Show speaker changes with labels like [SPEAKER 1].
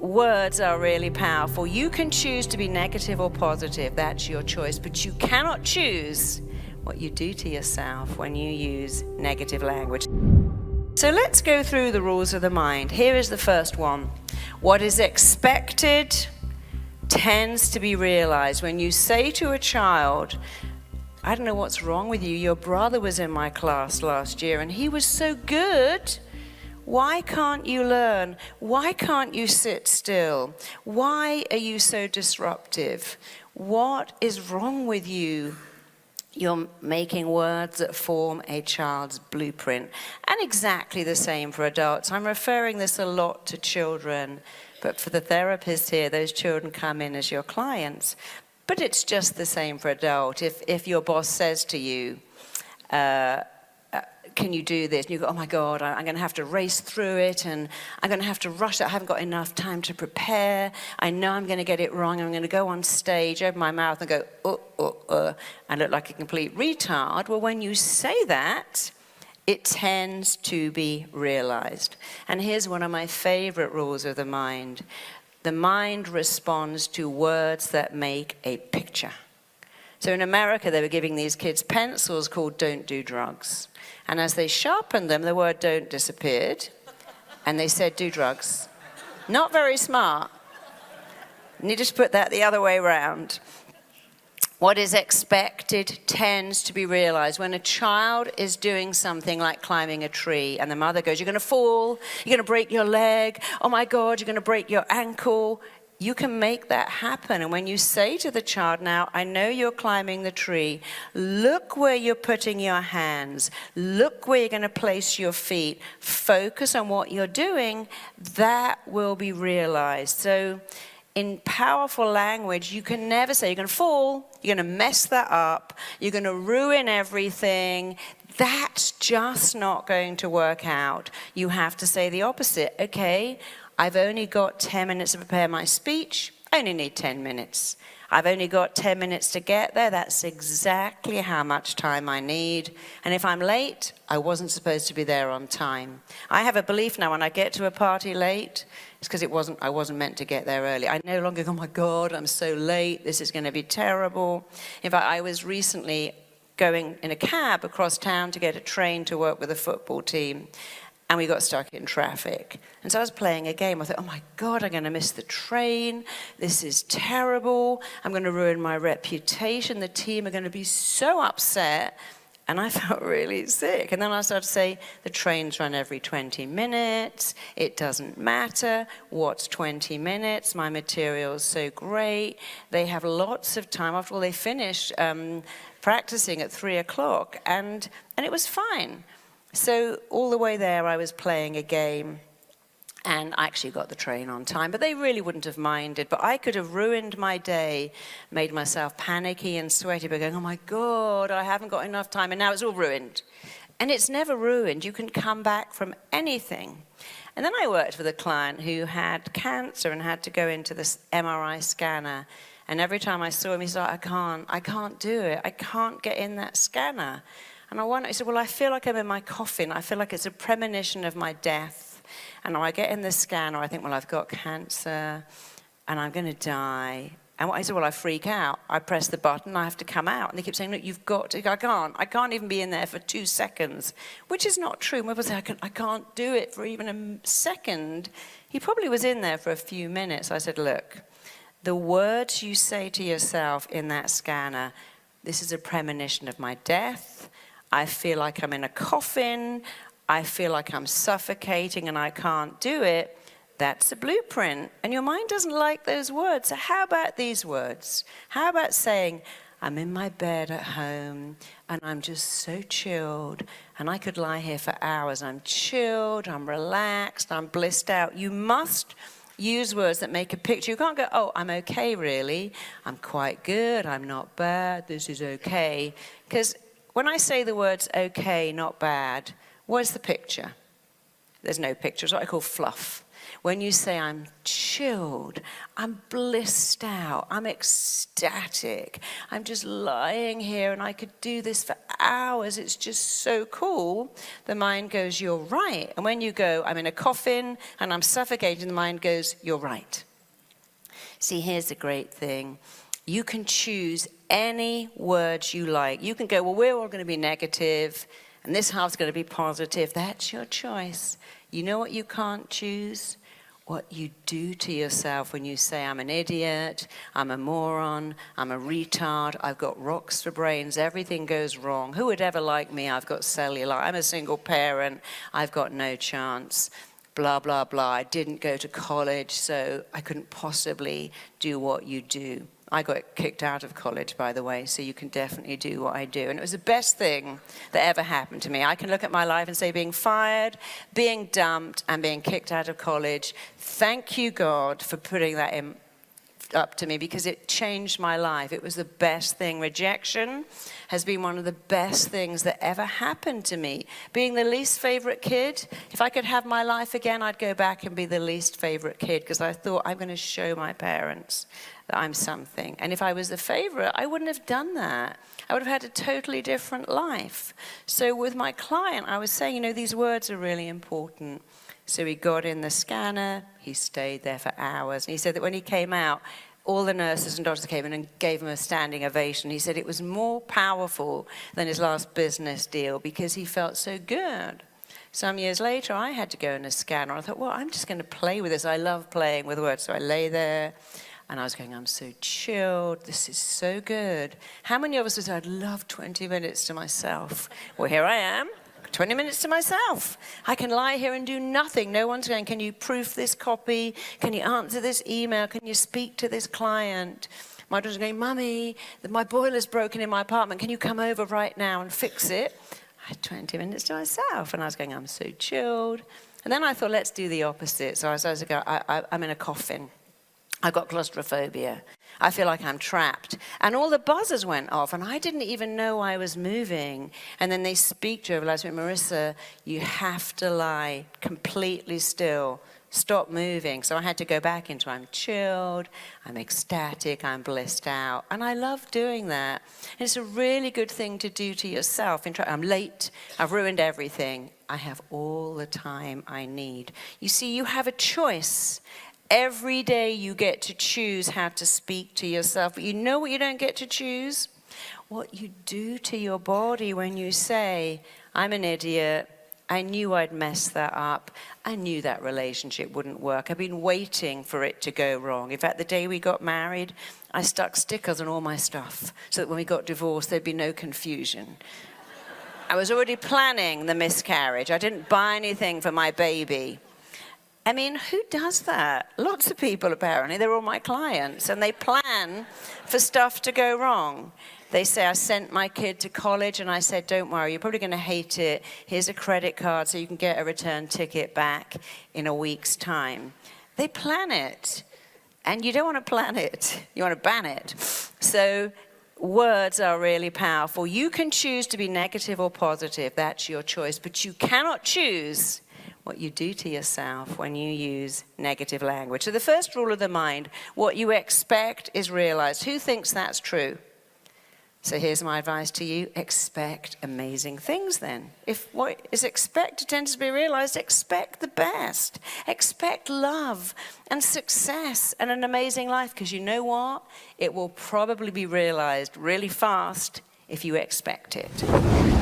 [SPEAKER 1] words are really powerful. You can choose to be negative or positive. That's your choice. But you cannot choose what you do to yourself when you use negative language. So let's go through the rules of the mind. Here is the first one. What is expected tends to be realized. When you say to a child, I don't know what's wrong with you. Your brother was in my class last year and he was so good. Why can't you learn? Why can't you sit still? Why are you so disruptive? What is wrong with you? You're making words that form a child's blueprint. And exactly the same for adults. I'm referring this a lot to children, but for the therapists here, those children come in as your clients. But it's just the same for adult. If your boss says to you, can you do this? And you go, oh my God, I'm going to have to race through it and I'm going to have to rush it. I haven't got enough time to prepare. I know I'm going to get it wrong. I'm going to go on stage, open my mouth and go, and look like a complete retard. Well, when you say that, it tends to be realized. And here's one of my favorite rules of the mind. The mind responds to words that make a picture. So in America, they were giving these kids pencils called "Don't Do Drugs." And as they sharpened them, the word "don't" disappeared. And they said, "Do drugs." Not very smart. Needed to put that the other way around. What is expected tends to be realized. When a child is doing something like climbing a tree and the mother goes, you're going to fall, you're going to break your leg, oh my God, you're going to break your ankle. You can make that happen. And when you say to the child, now, I know you're climbing the tree. Look where you're putting your hands. Look where you're going to place your feet. Focus on what you're doing. That will be realized. So in powerful language, you can never say, you're going to fall, you're going to mess that up, you're going to ruin everything. That's just not going to work out. You have to say the opposite. Okay, I've only got 10 minutes to prepare my speech. I only need 10 minutes. I've only got 10 minutes to get there. That's exactly how much time I need. And if I'm late, I wasn't supposed to be there on time. I have a belief now when I get to a party late, it's because I wasn't meant to get there early. I no longer go, oh my God, I'm so late. This is going to be terrible. In fact, I was recently going in a cab across town to get a train to work with a football team. And we got stuck in traffic. And so I was playing a game. I thought, oh my God, I'm going to miss the train. This is terrible. I'm going to ruin my reputation. The team are going to be so upset. And I felt really sick. And then I started to say, the trains run every 20 minutes. It doesn't matter. What's 20 minutes? My material's so great. They have lots of time. After all, they finished practicing at 3 o'clock. And it was fine. So all the way there, I was playing a game, and I actually got the train on time, but they really wouldn't have minded. But I could have ruined my day, made myself panicky and sweaty by going, oh my God, I haven't got enough time, and now it's all ruined. And it's never ruined. You can come back from anything. And then I worked with a client who had cancer and had to go into this MRI scanner. And every time I saw him, he said, I can't do it. I can't get in that scanner. And he said, well, I feel like I'm in my coffin. I feel like it's a premonition of my death. And when I get in the scanner, I think, well, I've got cancer and I'm going to die. And I said, well, I freak out. I press the button, I have to come out. And they keep saying, look, you've got to, I can't even be in there for 2 seconds, which is not true. When people say, I can't do it for even a second, he probably was in there for a few minutes. I said, look, the words you say to yourself in that scanner, this is a premonition of my death. I feel like I'm in a coffin. I feel like I'm suffocating and I can't do it. That's a blueprint. And your mind doesn't like those words. So how about these words? How about saying, I'm in my bed at home and I'm just so chilled and I could lie here for hours. I'm chilled, I'm relaxed, I'm blissed out. You must use words that make a picture. You can't go, oh, I'm okay really. I'm quite good, I'm not bad, this is okay. Because when I say the words okay, not bad, what's the picture? There's no picture. It's what I call fluff. When you say I'm chilled, I'm blissed out, I'm ecstatic, I'm just lying here and I could do this for hours. It's just so cool. The mind goes, you're right. And when you go, I'm in a coffin and I'm suffocating, the mind goes, you're right. See, here's the great thing. You can choose any words you like. You can go, well, we're all going to be negative, and this half's going to be positive. That's your choice. You know what you can't choose? What you do to yourself when you say, I'm an idiot, I'm a moron, I'm a retard, I've got rocks for brains, everything goes wrong. Who would ever like me? I've got cellular, I'm a single parent, I've got no chance. Blah, blah, blah. I didn't go to college, so I couldn't possibly do what you do. I got kicked out of college, by the way, so you can definitely do what I do. And it was the best thing that ever happened to me. I can look at my life and say being fired, being dumped, and being kicked out of college, thank you, God, for putting that up to me, because it changed my life. It was the best thing. Rejection has been one of the best things that ever happened to me. Being the least favorite kid, if I could have my life again, I'd go back and be the least favorite kid, because I thought, I'm going to show my parents that I'm something. And if I was the favorite, I wouldn't have done that. I would have had a totally different life. So with my client, I was saying, these words are really important. So he got in the scanner, he stayed there for hours. And he said that when he came out, all the nurses and doctors came in and gave him a standing ovation. He said it was more powerful than his last business deal because he felt so good. Some years later, I had to go in a scanner. I thought, well, I'm just going to play with this. I love playing with words. So I lay there, and I was going, I'm so chilled. This is so good. How many of us would say, I'd love 20 minutes to myself? Well, here I am. 20 minutes to myself. I can lie here and do nothing. No one's going, can you proof this copy? Can you answer this email? Can you speak to this client? My daughter's going, Mummy, my boiler's broken in my apartment. Can you come over right now and fix it? I had 20 minutes to myself. And I was going, I'm so chilled. And then I thought, let's do the opposite. So I was going, I'm in a coffin. I've got claustrophobia. I feel like I'm trapped. And all the buzzers went off, and I didn't even know I was moving. And then they speak to her, like, Marisa, you have to lie completely still. Stop moving. So I had to go back into I'm chilled, I'm ecstatic, I'm blissed out. And I love doing that. And it's a really good thing to do to yourself. I'm late, I've ruined everything. I have all the time I need. You see, you have a choice. Every day you get to choose how to speak to yourself. But you know what you don't get to choose? What you do to your body when you say, I'm an idiot. I knew I'd mess that up. I knew that relationship wouldn't work. I've been waiting for it to go wrong. In fact, the day we got married, I stuck stickers on all my stuff so that when we got divorced, there'd be no confusion. I was already planning the miscarriage. I didn't buy anything for my baby. I mean, who does that? Lots of people, apparently. They're all my clients, and they plan for stuff to go wrong. They say, I sent my kid to college, and I said, don't worry, you're probably going to hate it. Here's a credit card so you can get a return ticket back in a week's time. They plan it, and you don't want to plan it. You want to ban it. So words are really powerful. You can choose to be negative or positive. That's your choice, but you cannot choose what you do to yourself when you use negative language. So the first rule of the mind, what you expect is realized. Who thinks that's true? So here's my advice to you. Expect amazing things then. If what is expected tends to be realized, expect the best. Expect love and success and an amazing life, because you know what? It will probably be realized really fast if you expect it.